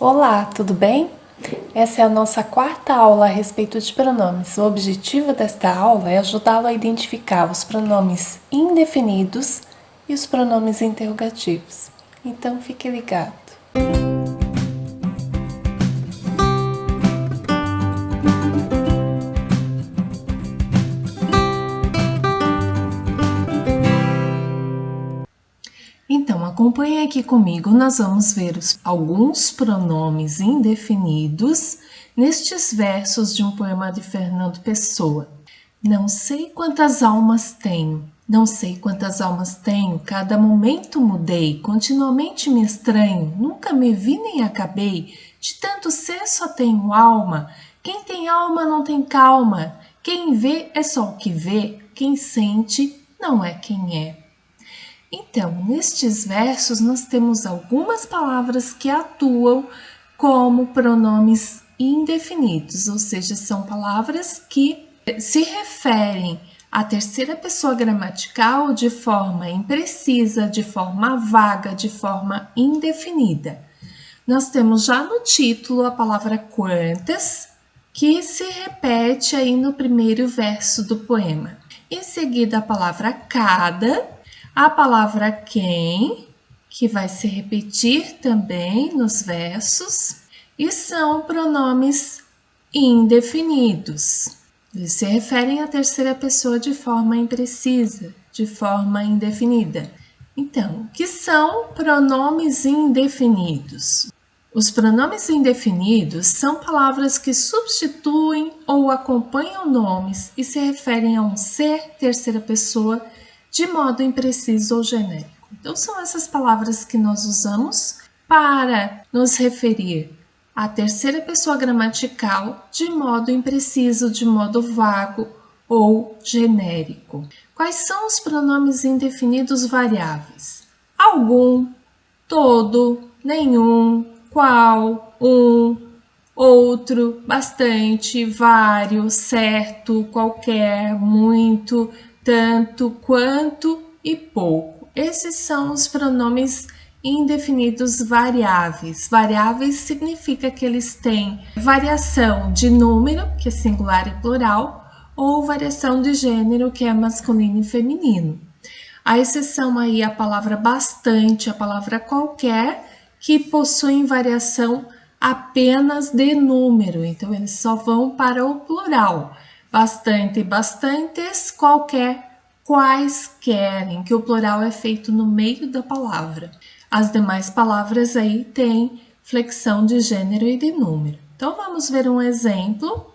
Olá, tudo bem? Essa é a nossa quarta aula a respeito de pronomes. O objetivo desta aula é ajudá-lo a identificar os pronomes indefinidos e os pronomes interrogativos. Então, fique ligado. Então, acompanhe aqui comigo, nós vamos ver alguns pronomes indefinidos nestes versos de um poema de Fernando Pessoa. Não sei quantas almas tenho, não sei quantas almas tenho, cada momento mudei, continuamente me estranho, nunca me vi nem acabei, de tanto ser só tenho alma, quem tem alma não tem calma, quem vê é só o que vê, quem sente não é quem é. Então, nestes versos, nós temos algumas palavras que atuam como pronomes indefinidos, ou seja, são palavras que se referem à terceira pessoa gramatical de forma imprecisa, de forma vaga, de forma indefinida. Nós temos já no título a palavra quantas, que se repete aí no primeiro verso do poema. Em seguida, a palavra cada, a palavra quem, que vai se repetir também nos versos, e são pronomes indefinidos. Eles se referem à terceira pessoa de forma imprecisa, de forma indefinida. Então, o que são pronomes indefinidos? Os pronomes indefinidos são palavras que substituem ou acompanham nomes e se referem a um ser terceira pessoa de modo impreciso ou genérico. Então, são essas palavras que nós usamos para nos referir à terceira pessoa gramatical de modo impreciso, de modo vago ou genérico. Quais são os pronomes indefinidos variáveis? Algum, todo, nenhum, qual, um, outro, bastante, vários, certo, qualquer, muito, tanto, quanto e pouco. Esses são os pronomes indefinidos variáveis. Variáveis significa que eles têm variação de número, que é singular e plural, ou variação de gênero, que é masculino e feminino. A exceção aí é a palavra bastante, a palavra qualquer, que possuem variação apenas de número, então eles só vão para o plural. Bastante, bastantes, qualquer, quaisquer, em que o plural é feito no meio da palavra. As demais palavras aí têm flexão de gênero e de número. Então vamos ver um exemplo.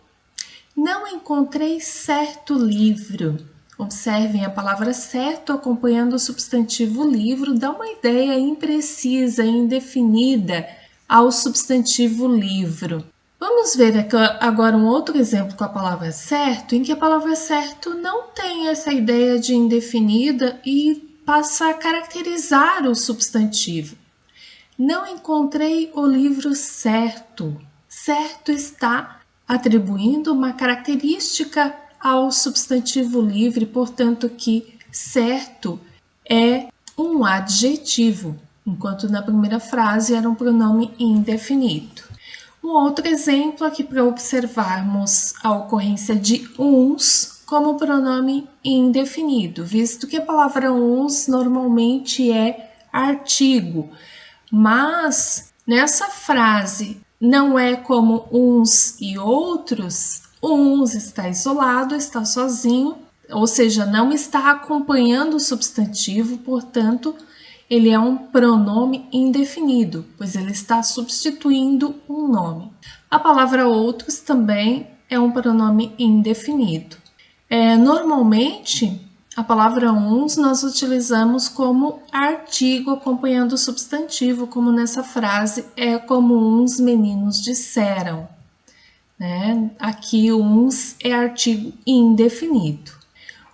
Não encontrei certo livro. Observem a palavra certo acompanhando o substantivo livro, dá uma ideia imprecisa, indefinida ao substantivo livro. Vamos ver agora um outro exemplo com a palavra certo, em que a palavra certo não tem essa ideia de indefinida e passa a caracterizar o substantivo. Não encontrei o livro certo. Certo está atribuindo uma característica ao substantivo livre, portanto que certo é um adjetivo, enquanto na primeira frase era um pronome indefinido. Um outro exemplo aqui para observarmos a ocorrência de uns como pronome indefinido, visto que a palavra uns normalmente é artigo, mas nessa frase não é como uns e outros, uns está isolado, está sozinho, ou seja, não está acompanhando o substantivo, portanto, ele é um pronome indefinido, pois ele está substituindo um nome. A palavra outros também é um pronome indefinido. Normalmente, a palavra uns nós utilizamos como artigo acompanhando o substantivo, como nessa frase, é como uns meninos disseram. Aqui, uns é artigo indefinido.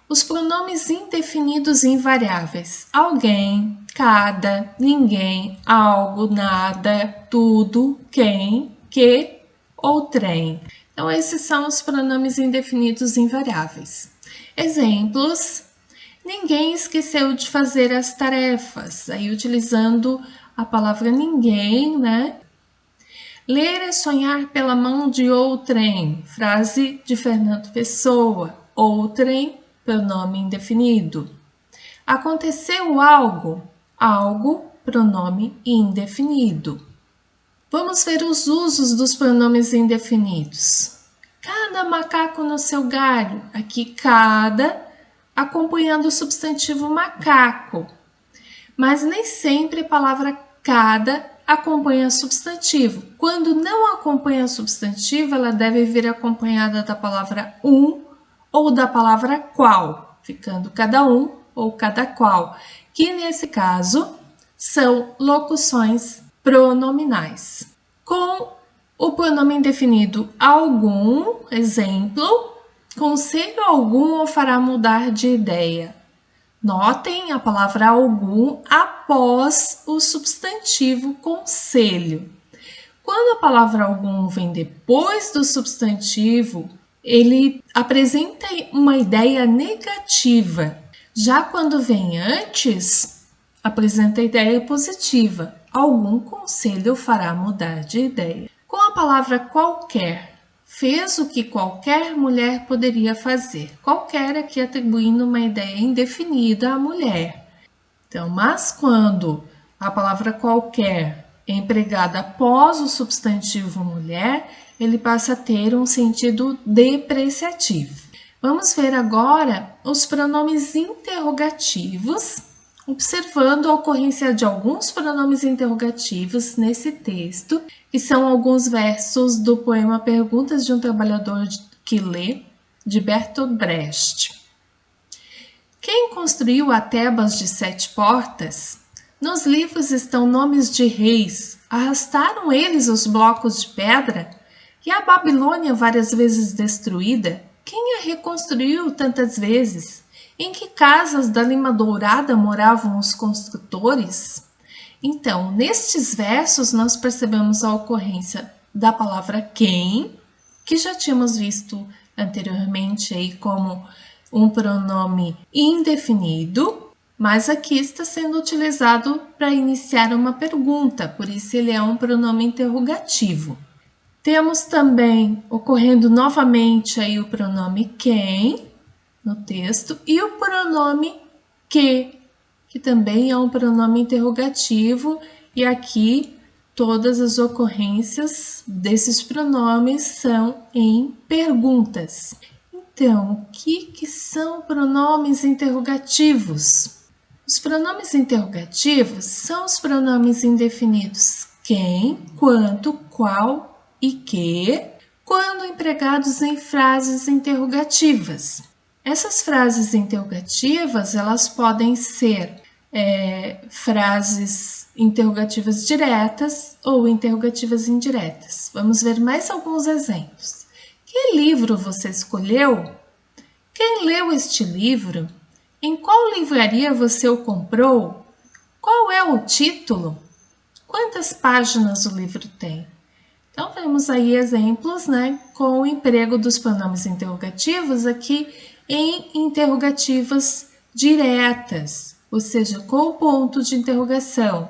Os pronomes indefinidos invariáveis: alguém, cada, ninguém, algo, nada, tudo, quem, que ou trem. Então, esses são os pronomes indefinidos invariáveis. Exemplos: ninguém esqueceu de fazer as tarefas. Aí, utilizando a palavra ninguém, Ler é sonhar pela mão de outrem, frase de Fernando Pessoa. Outrem, pronome indefinido. Aconteceu algo, algo, pronome indefinido. Vamos ver os usos dos pronomes indefinidos. Cada macaco no seu galho. Aqui, cada, acompanhando o substantivo macaco. Mas nem sempre a palavra cada acompanha substantivo. Quando não acompanha substantivo, ela deve vir acompanhada da palavra ou da palavra qual, ficando cada um ou cada qual, que nesse caso são locuções pronominais. Com o pronome indefinido algum, exemplo, conselho algum o fará mudar de ideia. Notem a palavra algum após o substantivo conselho. Quando a palavra algum vem depois do substantivo, ele apresenta uma ideia negativa. Já quando vem antes, apresenta ideia positiva. Algum conselho fará mudar de ideia. Com a palavra qualquer, fez o que qualquer mulher poderia fazer. Qualquer aqui atribuindo uma ideia indefinida à mulher. Então, mas quando a palavra qualquer é empregada após o substantivo mulher, ele passa a ter um sentido depreciativo. Vamos ver agora os pronomes interrogativos, observando a ocorrência de alguns pronomes interrogativos nesse texto, que são alguns versos do poema Perguntas de um Trabalhador que Lê, de Bertolt Brecht. Quem construiu a Tebas de 7 portas? Nos livros estão nomes de reis. Arrastaram eles os blocos de pedra? E a Babilônia várias vezes destruída? Quem a reconstruiu tantas vezes? Em que casas da lima dourada moravam os construtores? Então, nestes versos, nós percebemos a ocorrência da palavra quem, que já tínhamos visto anteriormente aí como um pronome indefinido, mas aqui está sendo utilizado para iniciar uma pergunta, por isso ele é um pronome interrogativo. Temos também ocorrendo novamente aí o pronome quem no texto e o pronome que também é um pronome interrogativo, e aqui todas as ocorrências desses pronomes são em perguntas. Então, o que são pronomes interrogativos? Os pronomes interrogativos são os pronomes indefinidos quem, quanto, qual e que, quando empregados em frases interrogativas. Essas frases interrogativas, elas podem ser frases interrogativas diretas ou interrogativas indiretas. Vamos ver mais alguns exemplos. Que livro você escolheu? Quem leu este livro? Em qual livraria você o comprou? Qual é o título? Quantas páginas o livro tem? Então, vemos aí exemplos, com o emprego dos pronomes interrogativos aqui em interrogativas diretas, ou seja, com o ponto de interrogação.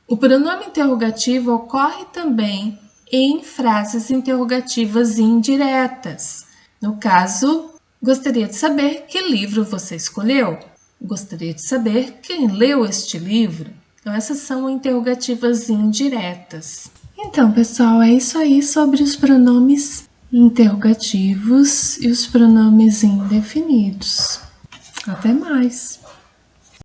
O pronome interrogativo ocorre também em frases interrogativas indiretas. No caso, gostaria de saber que livro você escolheu? Gostaria de saber quem leu este livro? Então, essas são interrogativas indiretas. Então, pessoal, é isso aí sobre os pronomes interrogativos e os pronomes indefinidos. Até mais!